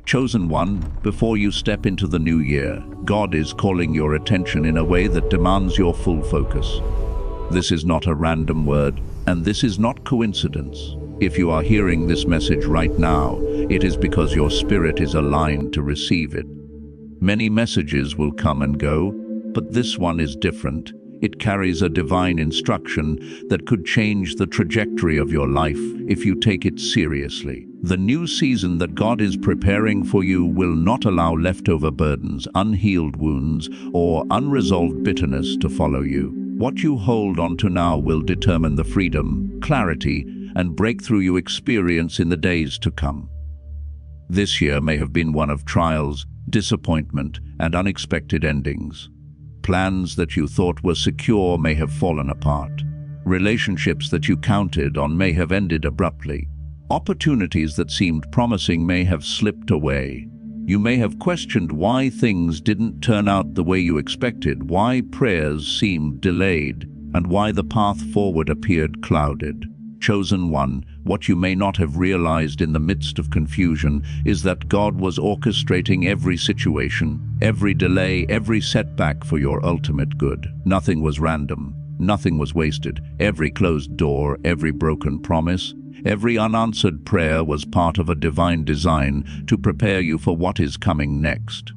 Chosen one, before you step into the new year, God is calling your attention in a way that demands your full focus. This is not a random word, and this is not coincidence. If you are hearing this message right now, it is because your spirit is aligned to receive it. Many messages will come and go, but this one is different. It carries a divine instruction that could change the trajectory of your life if you take it seriously. The new season that God is preparing for you will not allow leftover burdens, unhealed wounds, or unresolved bitterness to follow you. What you hold on to now will determine the freedom, clarity, and breakthrough you experience in the days to come. This year may have been one of trials, disappointment, and unexpected endings. Plans that you thought were secure may have fallen apart. Relationships that you counted on may have ended abruptly. Opportunities that seemed promising may have slipped away. You may have questioned why things didn't turn out the way you expected, why prayers seemed delayed, and why the path forward appeared clouded. Chosen one, what you may not have realized in the midst of confusion is that God was orchestrating every situation, every delay, every setback for your ultimate good. Nothing was random, nothing was wasted. Every closed door, every broken promise, every unanswered prayer was part of a divine design to prepare you for what is coming next.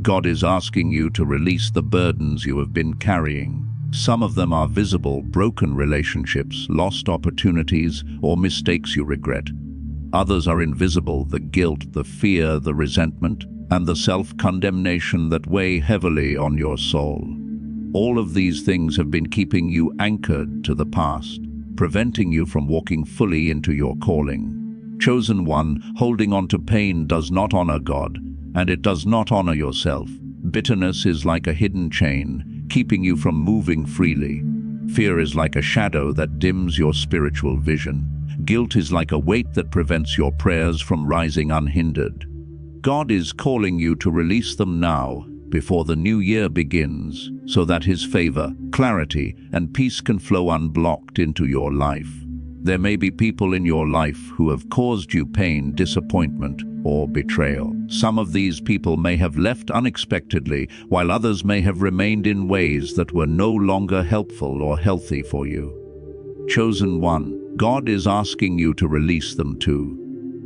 God is asking you to release the burdens you have been carrying. Some of them are visible, broken relationships, lost opportunities, or mistakes you regret. Others are invisible, the guilt, the fear, the resentment, and the self-condemnation that weigh heavily on your soul. All of these things have been keeping you anchored to the past, preventing you from walking fully into your calling. Chosen one, holding on to pain does not honor God, and it does not honor yourself. Bitterness is like a hidden chain, keeping you from moving freely. Fear is like a shadow that dims your spiritual vision. Guilt is like a weight that prevents your prayers from rising unhindered. God is calling you to release them now, before the new year begins, so that His favor, clarity, and peace can flow unblocked into your life. There may be people in your life who have caused you pain, disappointment, or betrayal. Some of these people may have left unexpectedly, while others may have remained in ways that were no longer helpful or healthy for you. Chosen one, God is asking you to release them too.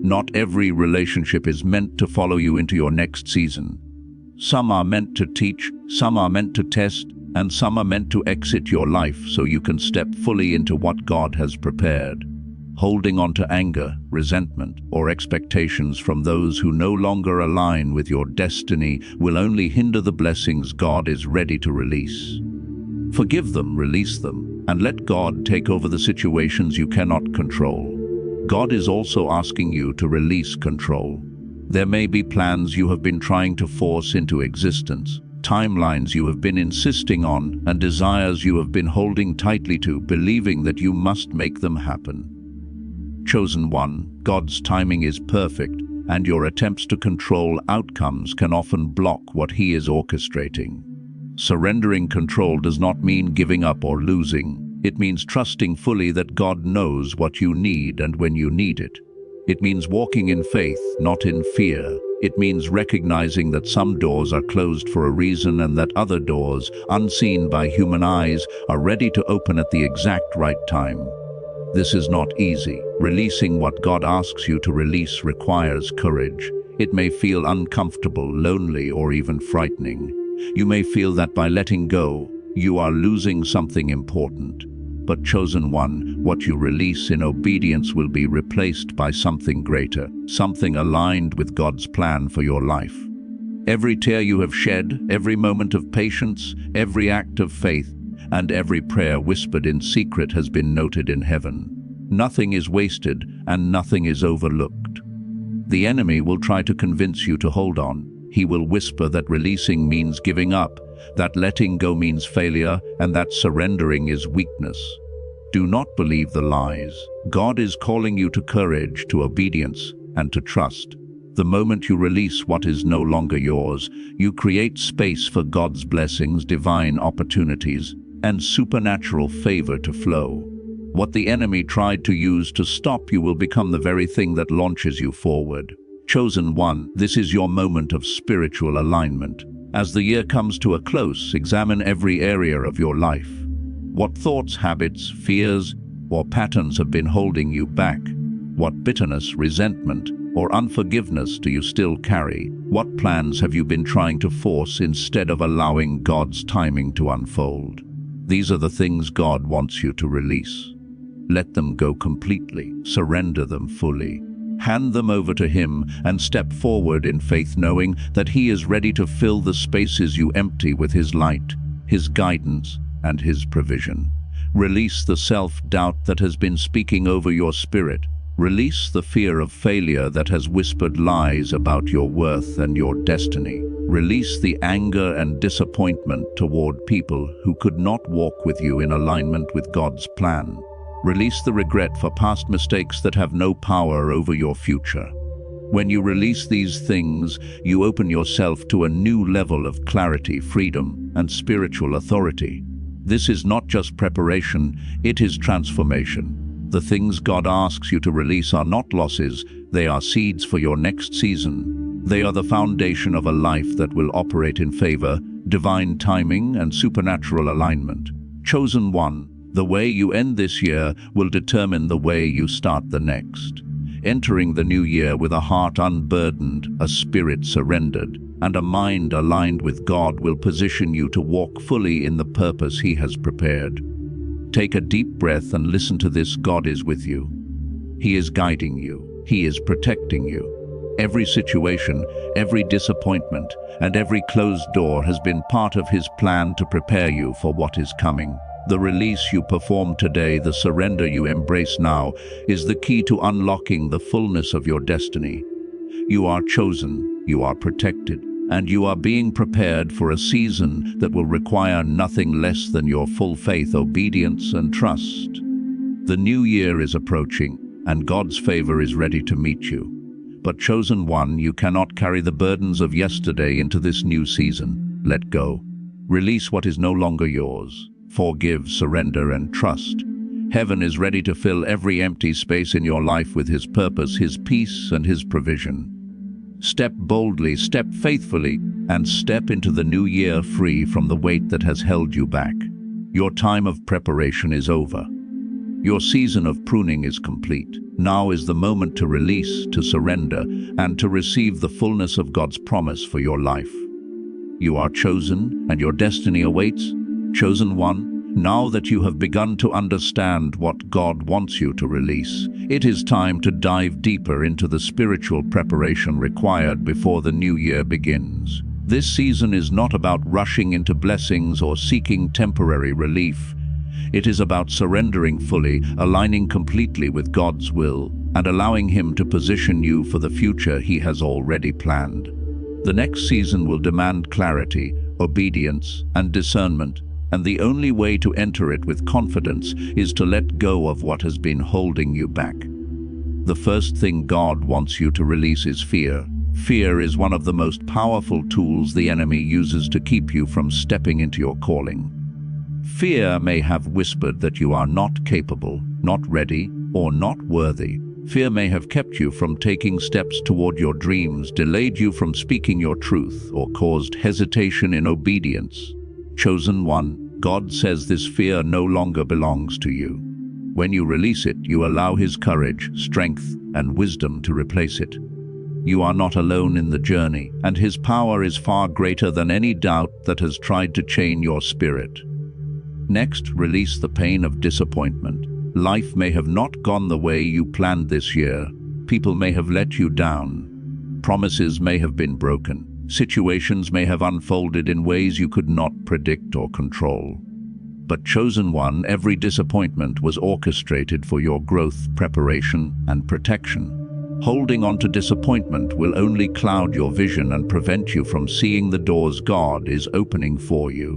Not every relationship is meant to follow you into your next season. Some are meant to teach, some are meant to test, and some are meant to exit your life so you can step fully into what God has prepared. Holding on to anger, resentment, or expectations from those who no longer align with your destiny will only hinder the blessings God is ready to release. Forgive them, release them, and let God take over the situations you cannot control. God is also asking you to release control. There may be plans you have been trying to force into existence, timelines you have been insisting on, and desires you have been holding tightly to, believing that you must make them happen. Chosen one, God's timing is perfect, and your attempts to control outcomes can often block what He is orchestrating. Surrendering control does not mean giving up or losing. It means trusting fully that God knows what you need and when you need it. It means walking in faith, not in fear. It means recognizing that some doors are closed for a reason and that other doors, unseen by human eyes, are ready to open at the exact right time. This is not easy. Releasing what God asks you to release requires courage. It may feel uncomfortable, lonely, or even frightening. You may feel that by letting go, you are losing something important. But chosen one, what you release in obedience will be replaced by something greater, something aligned with God's plan for your life. Every tear you have shed, every moment of patience, every act of faith, and every prayer whispered in secret has been noted in heaven. Nothing is wasted and nothing is overlooked. The enemy will try to convince you to hold on. He will whisper that releasing means giving up, that letting go means failure, and that surrendering is weakness. Do not believe the lies. God is calling you to courage, to obedience, and to trust. The moment you release what is no longer yours, you create space for God's blessings, divine opportunities, and supernatural favor to flow. What the enemy tried to use to stop you will become the very thing that launches you forward. Chosen one, this is your moment of spiritual alignment. As the year comes to a close, examine every area of your life. What thoughts, habits, fears, or patterns have been holding you back? What bitterness, resentment, or unforgiveness do you still carry? What plans have you been trying to force instead of allowing God's timing to unfold? These are the things God wants you to release. Let them go completely. Surrender them fully. Hand them over to Him and step forward in faith, knowing that He is ready to fill the spaces you empty with His light, His guidance, and His provision. Release the self-doubt that has been speaking over your spirit. Release the fear of failure that has whispered lies about your worth and your destiny. Release the anger and disappointment toward people who could not walk with you in alignment with God's plan. Release the regret for past mistakes that have no power over your future. When you release these things, you open yourself to a new level of clarity, freedom, and spiritual authority. This is not just preparation, it is transformation. The things God asks you to release are not losses, they are seeds for your next season. They are the foundation of a life that will operate in favor, divine timing, and supernatural alignment. Chosen one, the way you end this year will determine the way you start the next. Entering the new year with a heart unburdened, a spirit surrendered, and a mind aligned with God will position you to walk fully in the purpose He has prepared. Take a deep breath and listen to this. God is with you. He is guiding you. He is protecting you. Every situation, every disappointment, and every closed door has been part of His plan to prepare you for what is coming. The release you perform today, the surrender you embrace now, is the key to unlocking the fullness of your destiny. You are chosen, you are protected, and you are being prepared for a season that will require nothing less than your full faith, obedience, and trust. The new year is approaching, and God's favor is ready to meet you. But chosen one, you cannot carry the burdens of yesterday into this new season. Let go. Release what is no longer yours. Forgive, surrender, and trust. Heaven is ready to fill every empty space in your life with His purpose, His peace, and His provision. Step boldly, step faithfully, and step into the new year free from the weight that has held you back. Your time of preparation is over. Your season of pruning is complete. Now is the moment to release, to surrender, and to receive the fullness of God's promise for your life. You are chosen, and your destiny awaits. Chosen one, now that you have begun to understand what God wants you to release, it is time to dive deeper into the spiritual preparation required before the new year begins. This season is not about rushing into blessings or seeking temporary relief. It is about surrendering fully, aligning completely with God's will, and allowing Him to position you for the future He has already planned. The next season will demand clarity, obedience, and discernment, and the only way to enter it with confidence is to let go of what has been holding you back. The first thing God wants you to release is fear. Fear is one of the most powerful tools the enemy uses to keep you from stepping into your calling. Fear may have whispered that you are not capable, not ready, or not worthy. Fear may have kept you from taking steps toward your dreams, delayed you from speaking your truth, or caused hesitation in obedience. Chosen one, God says this fear no longer belongs to you. When you release it, you allow His courage, strength, and wisdom to replace it. You are not alone in the journey, and His power is far greater than any doubt that has tried to chain your spirit. Next, release the pain of disappointment. Life may have not gone the way you planned this year. People may have let you down. Promises may have been broken. Situations may have unfolded in ways you could not predict or control. But chosen one, every disappointment was orchestrated for your growth, preparation, and protection. Holding on to disappointment will only cloud your vision and prevent you from seeing the doors God is opening for you.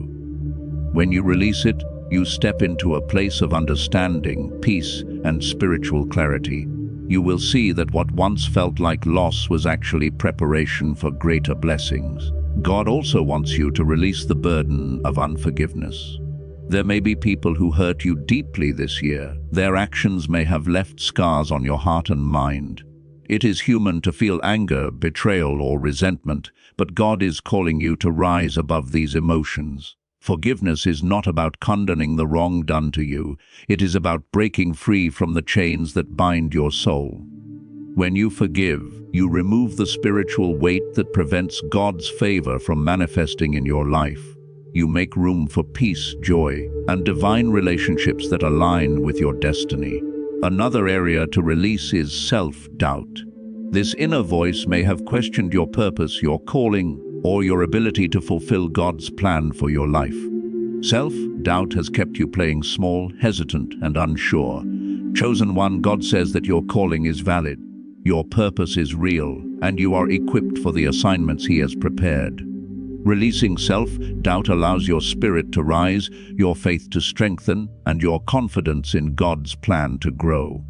When you release it, you step into a place of understanding, peace, and spiritual clarity. You will see that what once felt like loss was actually preparation for greater blessings. God also wants you to release the burden of unforgiveness. There may be people who hurt you deeply this year. Their actions may have left scars on your heart and mind. It is human to feel anger, betrayal, or resentment, but God is calling you to rise above these emotions. Forgiveness is not about condoning the wrong done to you. It is about breaking free from the chains that bind your soul. When you forgive, you remove the spiritual weight that prevents God's favor from manifesting in your life. You make room for peace, joy, and divine relationships that align with your destiny. Another area to release is self-doubt. This inner voice may have questioned your purpose, your calling, or your ability to fulfill God's plan for your life. Self-doubt has kept you playing small, hesitant, and unsure. Chosen one, God says that your calling is valid. Your purpose is real, and you are equipped for the assignments He has prepared. Releasing self-doubt allows your spirit to rise, your faith to strengthen, and your confidence in God's plan to grow.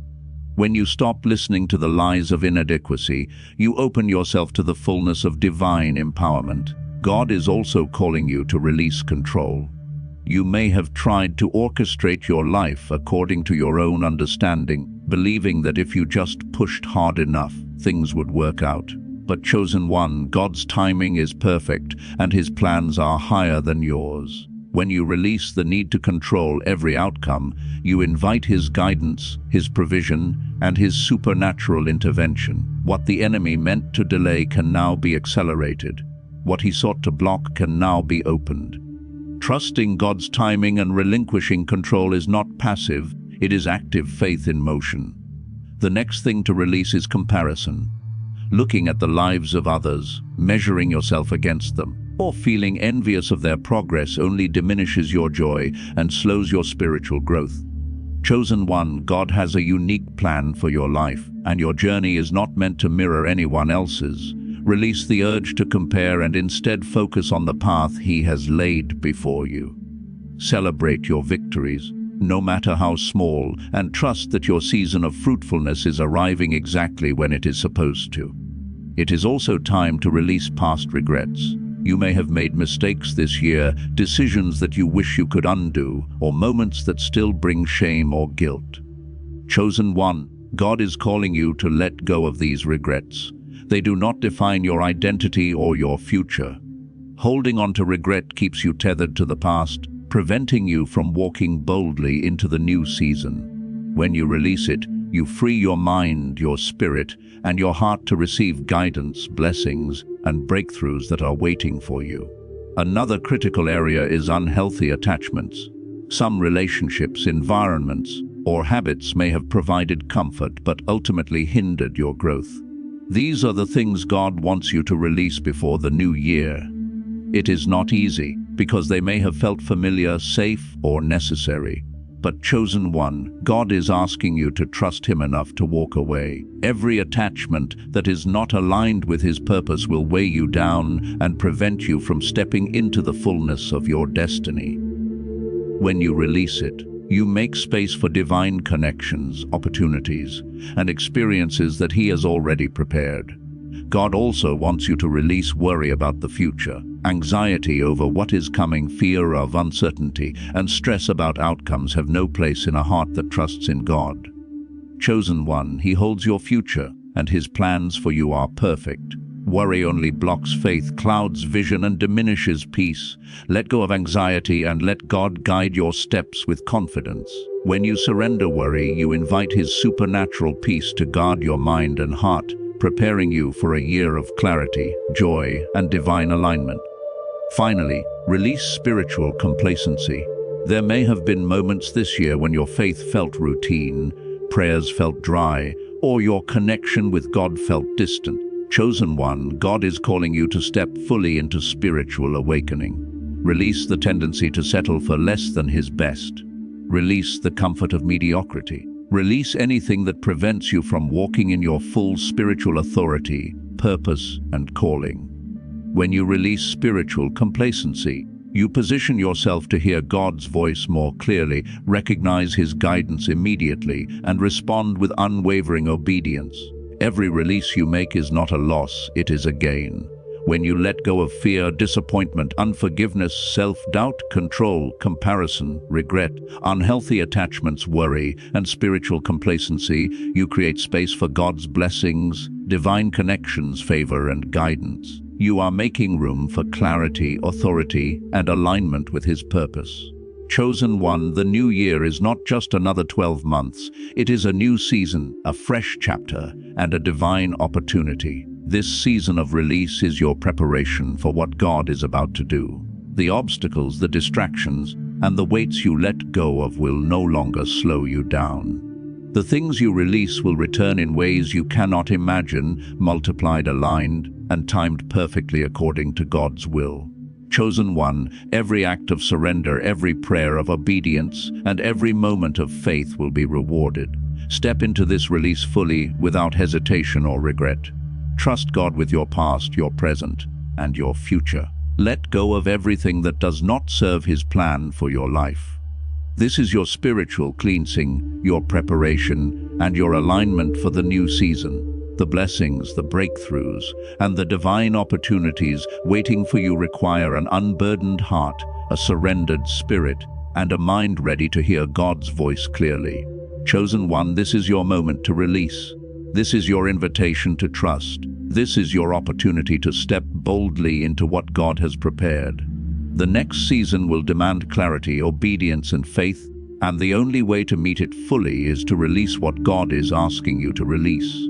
When you stop listening to the lies of inadequacy, you open yourself to the fullness of divine empowerment. God is also calling you to release control. You may have tried to orchestrate your life according to your own understanding, believing that if you just pushed hard enough, things would work out. But chosen one, God's timing is perfect, and His plans are higher than yours. When you release the need to control every outcome, you invite His guidance, His provision, and His supernatural intervention. What the enemy meant to delay can now be accelerated. What he sought to block can now be opened. Trusting God's timing and relinquishing control is not passive, it is active faith in motion. The next thing to release is comparison. Looking at the lives of others, measuring yourself against them, or feeling envious of their progress only diminishes your joy and slows your spiritual growth. Chosen one, God has a unique plan for your life, and your journey is not meant to mirror anyone else's. Release the urge to compare and instead focus on the path He has laid before you. Celebrate your victories, no matter how small, and trust that your season of fruitfulness is arriving exactly when it is supposed to. It is also time to release past regrets. You may have made mistakes this year, decisions that you wish you could undo, or moments that still bring shame or guilt. Chosen one, God is calling you to let go of these regrets. They do not define your identity or your future. Holding on to regret keeps you tethered to the past, preventing you from walking boldly into the new season. When you release it, you free your mind, your spirit, and your heart to receive guidance, blessings, and breakthroughs that are waiting for you. Another critical area is unhealthy attachments. Some relationships, environments, or habits may have provided comfort but ultimately hindered your growth. These are the things God wants you to release before the new year. It is not easy, because they may have felt familiar, safe, or necessary. But chosen one, God is asking you to trust Him enough to walk away. Every attachment that is not aligned with His purpose will weigh you down and prevent you from stepping into the fullness of your destiny. When you release it, you make space for divine connections, opportunities, and experiences that He has already prepared. God also wants you to release worry about the future, anxiety over what is coming, fear of uncertainty, and stress about outcomes have no place in a heart that trusts in God. Chosen one, He holds your future, and His plans for you are perfect. Worry only blocks faith, clouds vision, and diminishes peace. Let go of anxiety and let God guide your steps with confidence. When you surrender worry, you invite His supernatural peace to guard your mind and heart, preparing you for a year of clarity, joy, and divine alignment. Finally, release spiritual complacency. There may have been moments this year when your faith felt routine, prayers felt dry, or your connection with God felt distant. Chosen one, God is calling you to step fully into spiritual awakening. Release the tendency to settle for less than His best. Release the comfort of mediocrity. Release anything that prevents you from walking in your full spiritual authority, purpose, and calling. When you release spiritual complacency, you position yourself to hear God's voice more clearly, recognize His guidance immediately, and respond with unwavering obedience. Every release you make is not a loss, it is a gain. when you let go of fear, disappointment, unforgiveness, self-doubt, control, comparison, regret, unhealthy attachments, worry, and spiritual complacency, you create space for God's blessings, divine connections, favor, and guidance. You are making room for clarity, authority, and alignment with His purpose. Chosen one, the new year is not just another 12 months. It is a new season, a fresh chapter, and a divine opportunity. This season of release is your preparation for what God is about to do. The obstacles, the distractions, and the weights you let go of will no longer slow you down. The things you release will return in ways you cannot imagine, multiplied, aligned, and timed perfectly according to God's will. Chosen one, every act of surrender, every prayer of obedience, and every moment of faith will be rewarded. Step into this release fully, without hesitation or regret. Trust God with your past, your present, and your future. Let go of everything that does not serve His plan for your life. This is your spiritual cleansing, your preparation, and your alignment for the new season. The blessings, the breakthroughs, and the divine opportunities waiting for you require an unburdened heart, a surrendered spirit, and a mind ready to hear God's voice clearly. Chosen one, this is your moment to release. This is your invitation to trust. This is your opportunity to step boldly into what God has prepared. The next season will demand clarity, obedience, and faith, and the only way to meet it fully is to release what God is asking you to release.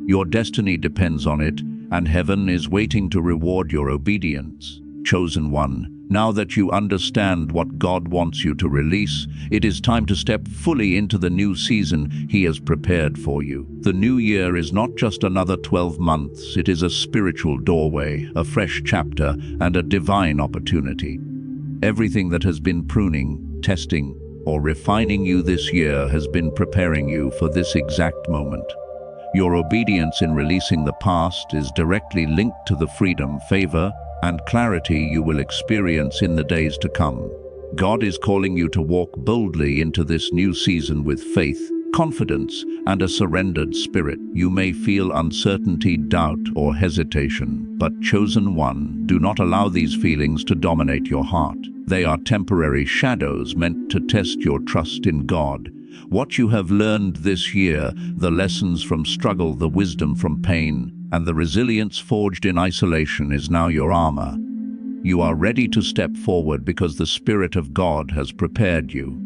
Your destiny depends on it, and heaven is waiting to reward your obedience. Chosen one, now that you understand what God wants you to release, it is time to step fully into the new season He has prepared for you. The new year is not just another 12 months, it is a spiritual doorway, a fresh chapter, and a divine opportunity. Everything that has been pruning, testing, or refining you this year has been preparing you for this exact moment. Your obedience in releasing the past is directly linked to the freedom, favor, and clarity you will experience in the days to come. God is calling you to walk boldly into this new season with faith, confidence, and a surrendered spirit. You may feel uncertainty, doubt, or hesitation, but chosen one, do not allow these feelings to dominate your heart. They are temporary shadows meant to test your trust in God. What you have learned this year, the lessons from struggle, the wisdom from pain, and the resilience forged in isolation is now your armor. You are ready to step forward because the Spirit of God has prepared you.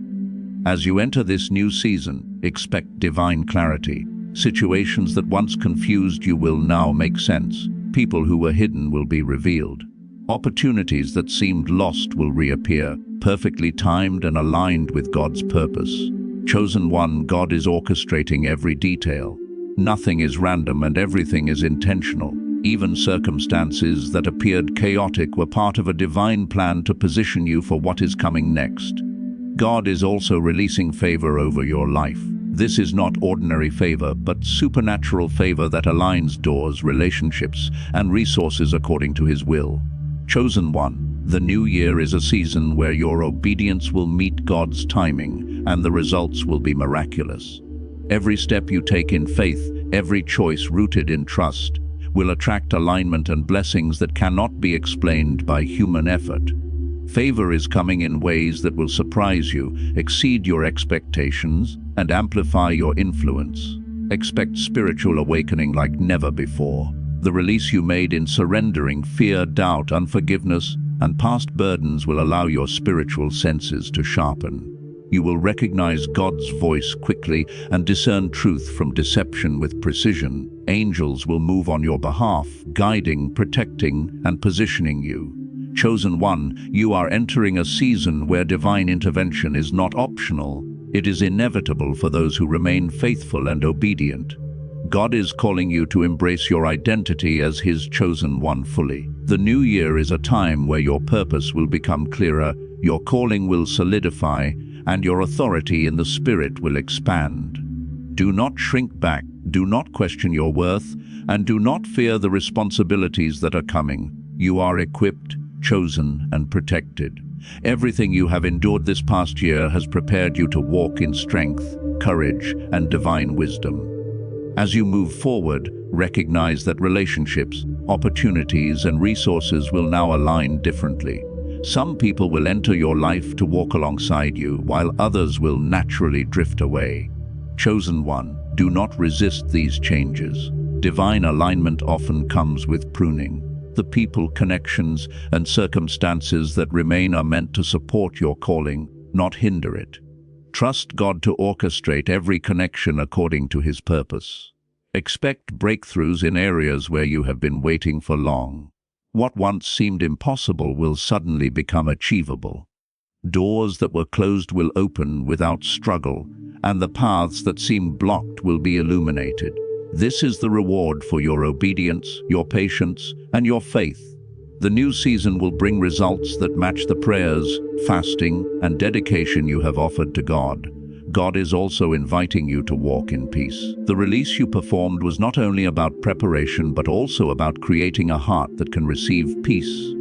As you enter this new season, expect divine clarity. Situations that once confused you will now make sense. People who were hidden will be revealed. Opportunities that seemed lost will reappear, perfectly timed and aligned with God's purpose. Chosen one, God is orchestrating every detail. Nothing is random and everything is intentional. Even circumstances that appeared chaotic were part of a divine plan to position you for what is coming next. God is also releasing favor over your life. This is not ordinary favor, but supernatural favor that aligns doors, relationships, and resources according to His will. Chosen one, the new year is a season where your obedience will meet God's timing, and the results will be miraculous. Every step you take in faith, every choice rooted in trust, will attract alignment and blessings that cannot be explained by human effort. Favor is coming in ways that will surprise you, exceed your expectations, and amplify your influence. Expect spiritual awakening like never before. The release you made in surrendering fear, doubt, unforgiveness, and past burdens will allow your spiritual senses to sharpen. You will recognize God's voice quickly and discern truth from deception with precision. Angels will move on your behalf, guiding, protecting, and positioning you. Chosen one, you are entering a season where divine intervention is not optional. It is inevitable for those who remain faithful and obedient. God is calling you to embrace your identity as His chosen one fully. The new year is a time where your purpose will become clearer, your calling will solidify, and your authority in the Spirit will expand. Do not shrink back, do not question your worth, and do not fear the responsibilities that are coming. You are equipped, chosen, and protected. Everything you have endured this past year has prepared you to walk in strength, courage, and divine wisdom. As you move forward, recognize that relationships, opportunities, and resources will now align differently. Some people will enter your life to walk alongside you, while others will naturally drift away. Chosen one, do not resist these changes. Divine alignment often comes with pruning. The people, connections, and circumstances that remain are meant to support your calling, not hinder it. Trust God to orchestrate every connection according to His purpose. Expect breakthroughs in areas where you have been waiting for long. What once seemed impossible will suddenly become achievable. Doors that were closed will open without struggle, and the paths that seemed blocked will be illuminated. This is the reward for your obedience, your patience, and your faith. The new season will bring results that match the prayers, fasting, and dedication you have offered to God. God is also inviting you to walk in peace. The release you performed was not only about preparation, but also about creating a heart that can receive peace.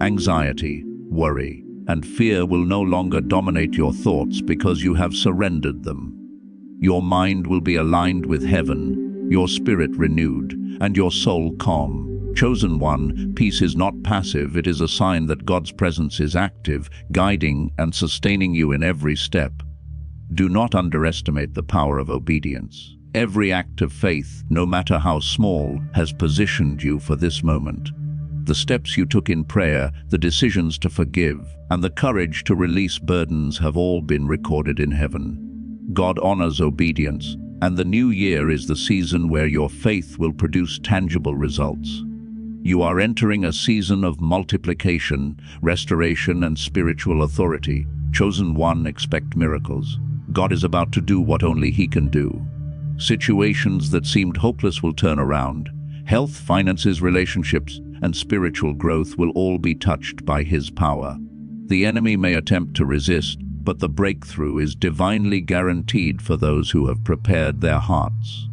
Anxiety, worry, and fear will no longer dominate your thoughts because you have surrendered them. Your mind will be aligned with heaven, your spirit renewed, and your soul calm. Chosen one, peace is not passive, it is a sign that God's presence is active, guiding and sustaining you in every step. Do not underestimate the power of obedience. Every act of faith, no matter how small, has positioned you for this moment. The steps you took in prayer, the decisions to forgive, and the courage to release burdens have all been recorded in heaven. God honors obedience, and the new year is the season where your faith will produce tangible results. You are entering a season of multiplication, restoration, and spiritual authority. Chosen one, expect miracles. God is about to do what only He can do. Situations that seemed hopeless will turn around. Health, finances, relationships, and spiritual growth will all be touched by His power. The enemy may attempt to resist, but the breakthrough is divinely guaranteed for those who have prepared their hearts.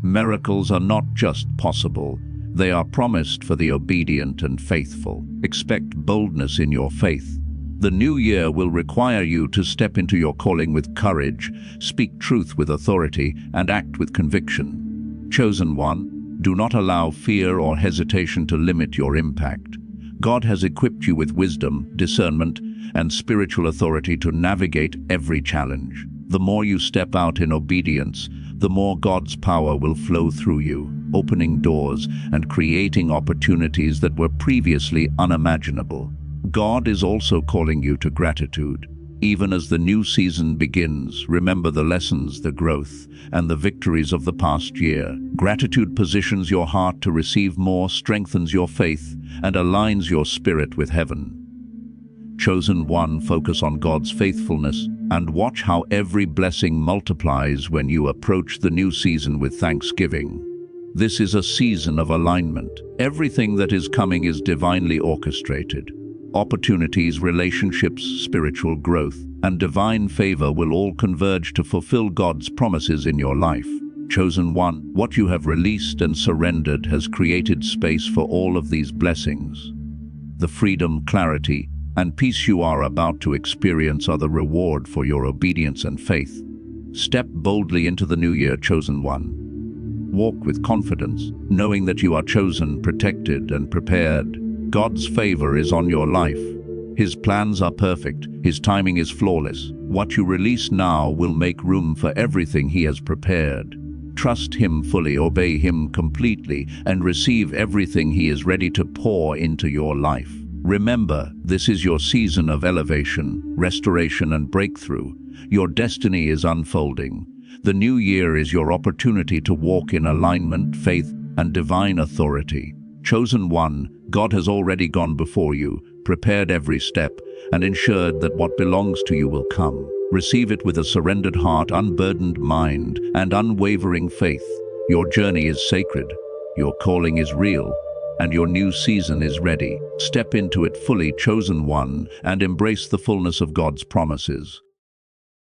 Miracles are not just possible, they are promised for the obedient and faithful. Expect boldness in your faith. The new year will require you to step into your calling with courage, speak truth with authority, and act with conviction. Chosen one, do not allow fear or hesitation to limit your impact. God has equipped you with wisdom, discernment, and spiritual authority to navigate every challenge. The more you step out in obedience, the more God's power will flow through you, opening doors and creating opportunities that were previously unimaginable. God is also calling you to gratitude. Even as the new season begins, remember the lessons, the growth, and the victories of the past year. Gratitude positions your heart to receive more, strengthens your faith, and aligns your spirit with heaven. Chosen one, focus on God's faithfulness and watch how every blessing multiplies when you approach the new season with thanksgiving. This is a season of alignment. Everything that is coming is divinely orchestrated. Opportunities, relationships, spiritual growth, and divine favor will all converge to fulfill God's promises in your life. Chosen one, what you have released and surrendered has created space for all of these blessings. The freedom, clarity, and peace you are about to experience are the reward for your obedience and faith. Step boldly into the new year, chosen one. Walk with confidence, knowing that you are chosen, protected, and prepared. God's favor is on your life. His plans are perfect. His timing is flawless. What you release now will make room for everything He has prepared. Trust Him fully, obey Him completely, and receive everything He is ready to pour into your life. Remember, this is your season of elevation, restoration, and breakthrough. Your destiny is unfolding. The new year is your opportunity to walk in alignment, faith, and divine authority. Chosen one, God has already gone before you, prepared every step, and ensured that what belongs to you will come. Receive it with a surrendered heart, unburdened mind, and unwavering faith. Your journey is sacred, your calling is real, and your new season is ready. Step into it fully, chosen one, and embrace the fullness of God's promises.